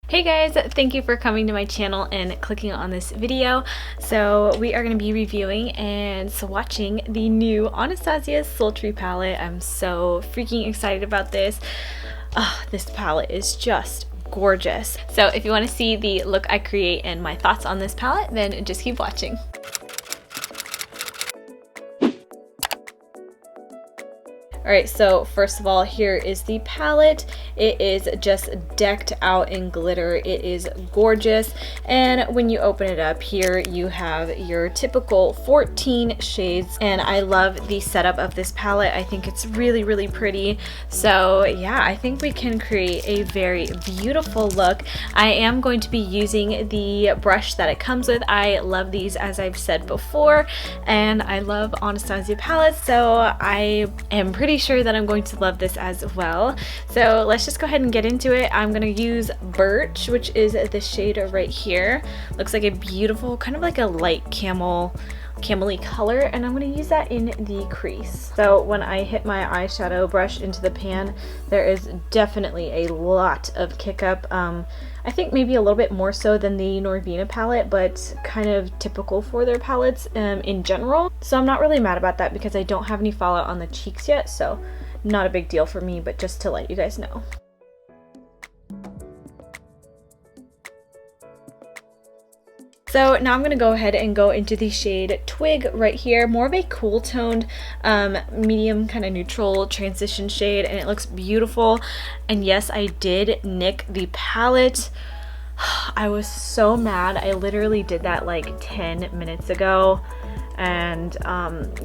Hey guys, thank you for coming to my channel and clicking on this video. So we are going to be reviewing and swatching the new Anastasia Sultry palette. I'm so freaking excited about this. This palette is just gorgeous. So if you want to see the look I create and my thoughts on this palette, then just keep watching. Alright, so first of all, here is the palette. It is just decked out in glitter. It is gorgeous. And when you open it up, here you have your typical 14 shades. And I love the setup of this palette. I think it's really, really pretty. So yeah, I think we can create a very beautiful look. I am going to be using the brush that it comes with. I love these, as I've said before. And I love Anastasia palettes, so I am pretty sure that I'm going to love this as well. So let's just go ahead and get into it. I'm going to use Birch, which is the shade right here. Looks like a beautiful, kind of like a light camel-y color, and I'm going to use that in the crease. So when I hit my eyeshadow brush into the pan, there is definitely a lot of kick up. I think maybe a little bit more so than the Norvina palette, but kind of typical for their palettes in general. So I'm not really mad about that because I don't have any fallout on the cheeks yet, so not a big deal for me, but just to let you guys know. So now I'm going to go ahead and go into the shade Twig right here, more of a cool toned, medium kind of neutral transition shade, and it looks beautiful. And yes, I did nick the palette. I was so mad. I literally did that like 10 minutes ago. And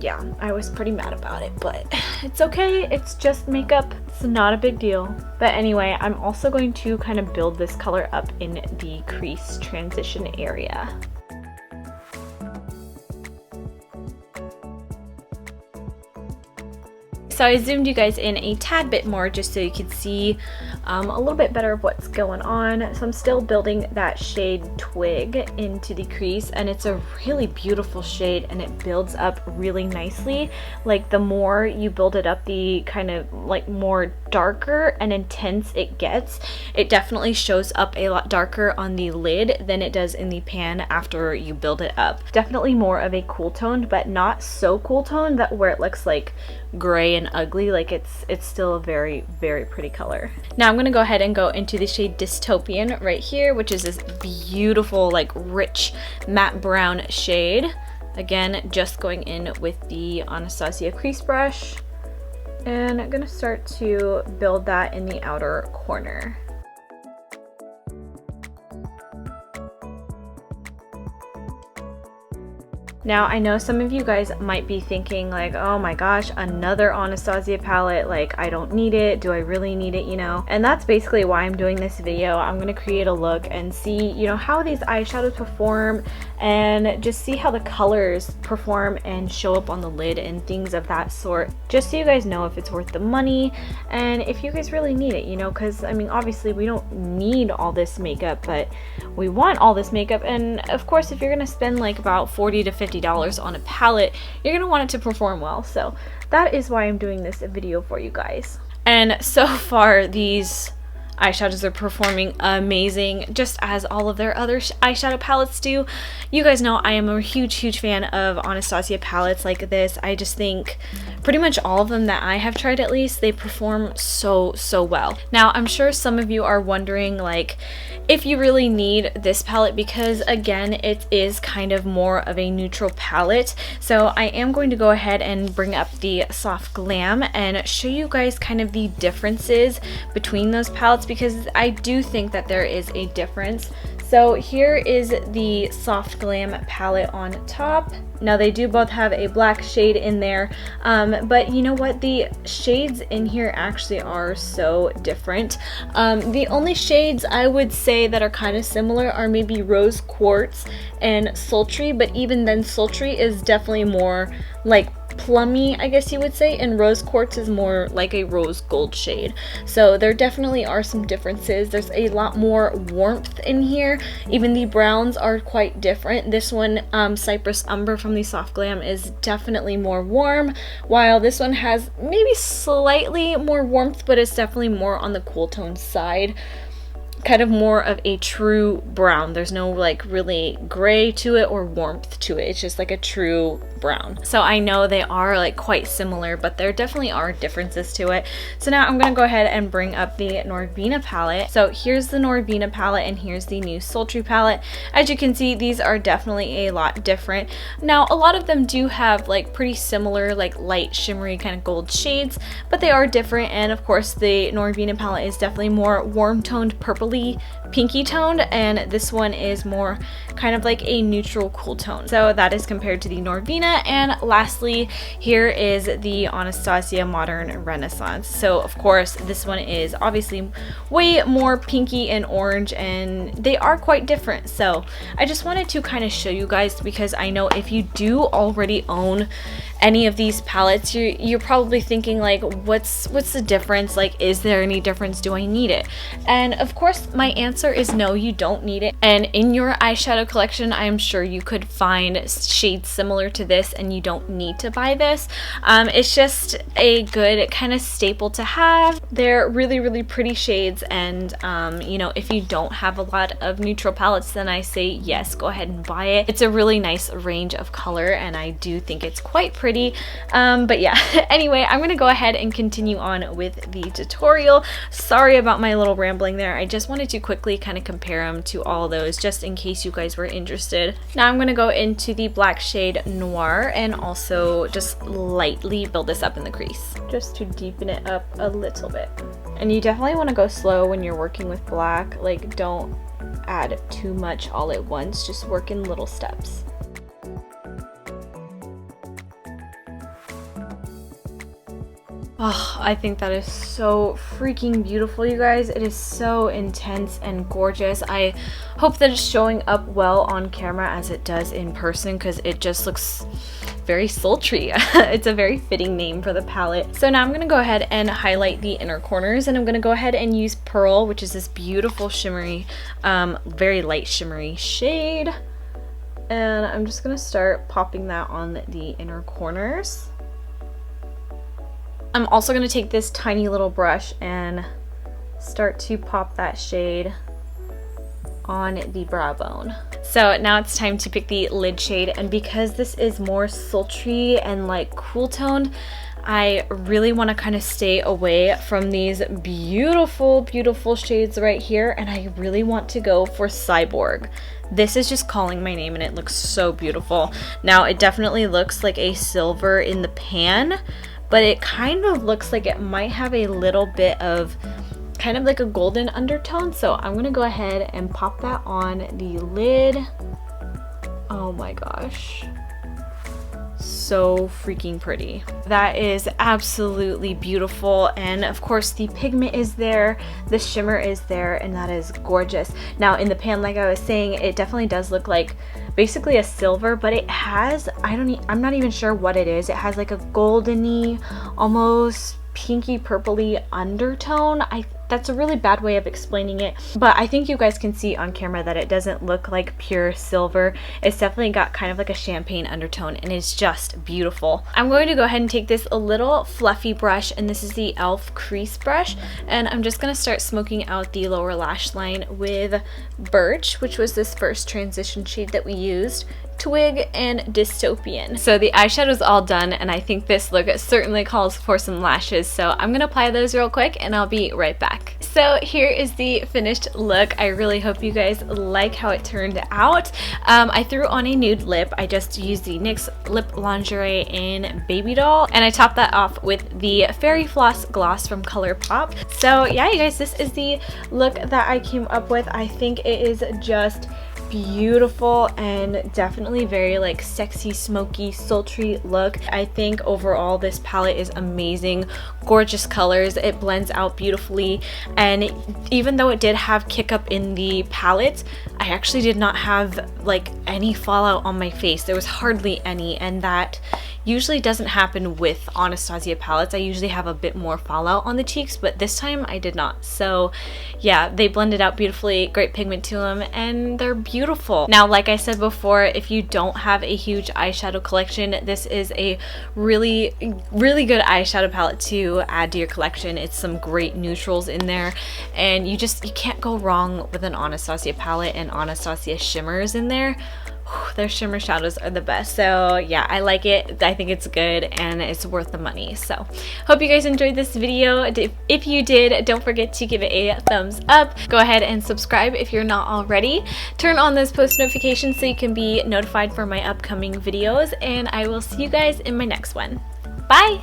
yeah, I was pretty mad about it, but it's okay. It's just makeup. It's not a big deal. But anyway, I'm also going to kind of build this color up in the crease transition area. So I zoomed you guys in a tad bit more just so you could see a little bit better of what's going on. So I'm still building that shade Twig into the crease, and it's a really beautiful shade and it builds up really nicely. Like the more you build it up, the kind of like more darker and intense it gets. It definitely shows up a lot darker on the lid than it does in the pan after you build it up. Definitely more of a cool toned, but not so cool toned that where it looks like gray and ugly. Like it's still a very, very pretty color. Now I'm gonna go ahead and go into the shade Dystopian right here, which is this beautiful, like rich matte brown shade. Again, just going in with the Anastasia crease brush, and I'm gonna start to build that in the outer corner. Now, I know some of you guys might be thinking like, oh my gosh, another Anastasia palette, like I don't need it. Do I really need it, you know? And that's basically why I'm doing this video. I'm gonna create a look and see, you know, how these eyeshadows perform and just see how the colors perform and show up on the lid and things of that sort. Just so you guys know if it's worth the money and if you guys really need it, you know, because I mean, obviously we don't need all this makeup, but we want all this makeup. And of course, if you're gonna spend like about $40 to $50 on a palette, you're gonna want it to perform well. So that is why I'm doing this video for you guys. And so far these eyeshadows are performing amazing, just as all of their other eyeshadow palettes do. You guys know I am a huge fan of Anastasia palettes like this. I just think pretty much all of them that I have tried, at least, they perform so well. Now I'm sure some of you are wondering like if you really need this palette, because again, it is kind of more of a neutral palette. So I am going to go ahead and bring up the Soft Glam and show you guys kind of the differences between those palettes, because I do think that there is a difference. So here is the Soft Glam palette on top. Now they do both have a black shade in there, but you know what? The shades in here actually are so different. The only shades I would say that are kind of similar are maybe Rose Quartz and Sultry, but even then Sultry is definitely more like plummy, I guess you would say, and Rose Quartz is more like a rose gold shade. So there definitely are some differences. There's a lot more warmth in here. Even the browns are quite different. This one, Cypress Umber from the Soft Glam, is definitely more warm, while this one has maybe slightly more warmth, but it's definitely more on the cool tone side. kind of more of a true brown. There's no like really gray to it or warmth to it. It's just like a true brown. So I know they are like quite similar, but there definitely are differences to it. So now I'm gonna go ahead and bring up the Norvina palette. So here's the Norvina palette and here's the new Sultry palette. As you can see, these are definitely a lot different. Now a lot of them do have like pretty similar like light shimmery kind of gold shades, but they are different. And of course the Norvina palette is definitely more warm toned purpley pinky toned, and this one is more kind of like a neutral cool tone. So that is compared to the Norvina. And lastly, here is the Anastasia Modern Renaissance. So of course this one is obviously way more pinky and orange, and they are quite different. So I just wanted to kind of show you guys, because I know if you do already own any of these palettes, you're probably thinking like, what's the difference? Like, is there any difference? Do I need it? And of course my answer is no, you don't need it. And in your eyeshadow collection, I am sure you could find shades similar to this and you don't need to buy this. It's just a good kind of staple to have. They're really pretty shades, and you know, if you don't have a lot of neutral palettes, then I say yes, go ahead and buy it. It's a really nice range of color and I do think it's quite pretty. But yeah, anyway, I'm gonna go ahead and continue on with the tutorial. Sorry about my little rambling there. I just wanted to quickly kind of compare them to all those, just in case you guys were interested. Now I'm gonna go into the black shade Noir and also just lightly build this up in the crease, just to deepen it up a little bit. And you definitely want to go slow when you're working with black. Like, don't add too much all at once, just work in little steps. Oh, I think that is so freaking beautiful, you guys. It is so intense and gorgeous. I hope that it's showing up well on camera as it does in person, because it just looks very sultry. It's a very fitting name for the palette. So now I'm going to go ahead and highlight the inner corners, and I'm going to go ahead and use Pearl, which is this beautiful shimmery, very light shimmery shade. And I'm just going to start popping that on the inner corners. I'm also going to take this tiny little brush and start to pop that shade on the brow bone. So now it's time to pick the lid shade, and because this is more sultry and like cool toned, I really want to kind of stay away from these beautiful shades right here, and I really want to go for Cyborg. This is just calling my name and it looks so beautiful. Now it definitely looks like a silver in the pan, but it kind of looks like it might have a little bit of kind of like a golden undertone. So I'm gonna go ahead and pop that on the lid. Oh my gosh, so freaking pretty. That is absolutely beautiful, and of course the pigment is there, the shimmer is there, and that is gorgeous. Now in the pan, like I was saying, it definitely does look like basically a silver, but it has, I'm not even sure what it is. It has like a goldeny, almost pinky purpley undertone. That's a really bad way of explaining it, but I think you guys can see on camera that it doesn't look like pure silver. It's definitely got kind of like a champagne undertone, and it's just beautiful. I'm going to go ahead and take this a little fluffy brush, and this is the e.l.f. crease brush, and I'm just going to start smoking out the lower lash line with Birch, which was this first transition shade that we used, Twig, and Dystopian. So the eyeshadow's all done, and I think this look certainly calls for some lashes, so I'm gonna apply those real quick and I'll be right back. So here is the finished look. I really hope you guys like how it turned out. I threw on a nude lip. I just used the NYX Lip Lingerie in Baby Doll, and I topped that off with the Fairy Floss Gloss from ColourPop. So yeah, you guys, this is the look that I came up with. I think it is just beautiful and definitely very like sexy, smoky, sultry look. I think overall this palette is amazing. Gorgeous colors, it blends out beautifully, and even though it did have kick up in the palette, I actually did not have like any fallout on my face. There was hardly any, and that, usually doesn't happen with Anastasia palettes. I usually have a bit more fallout on the cheeks, but this time I did not. So yeah, they blended out beautifully, great pigment to them, and they're beautiful. Now, like I said before, if you don't have a huge eyeshadow collection, this is a really good eyeshadow palette to add to your collection. It's some great neutrals in there, and you can't go wrong with an Anastasia palette and Anastasia shimmers in there. Their shimmer shadows are the best. So yeah, I like it. I think it's good and it's worth the money. So hope you guys enjoyed this video. If you did, don't forget to give it a thumbs up. Go ahead and subscribe if you're not already. Turn on those post notifications so you can be notified for my upcoming videos, and I will see you guys in my next one. Bye!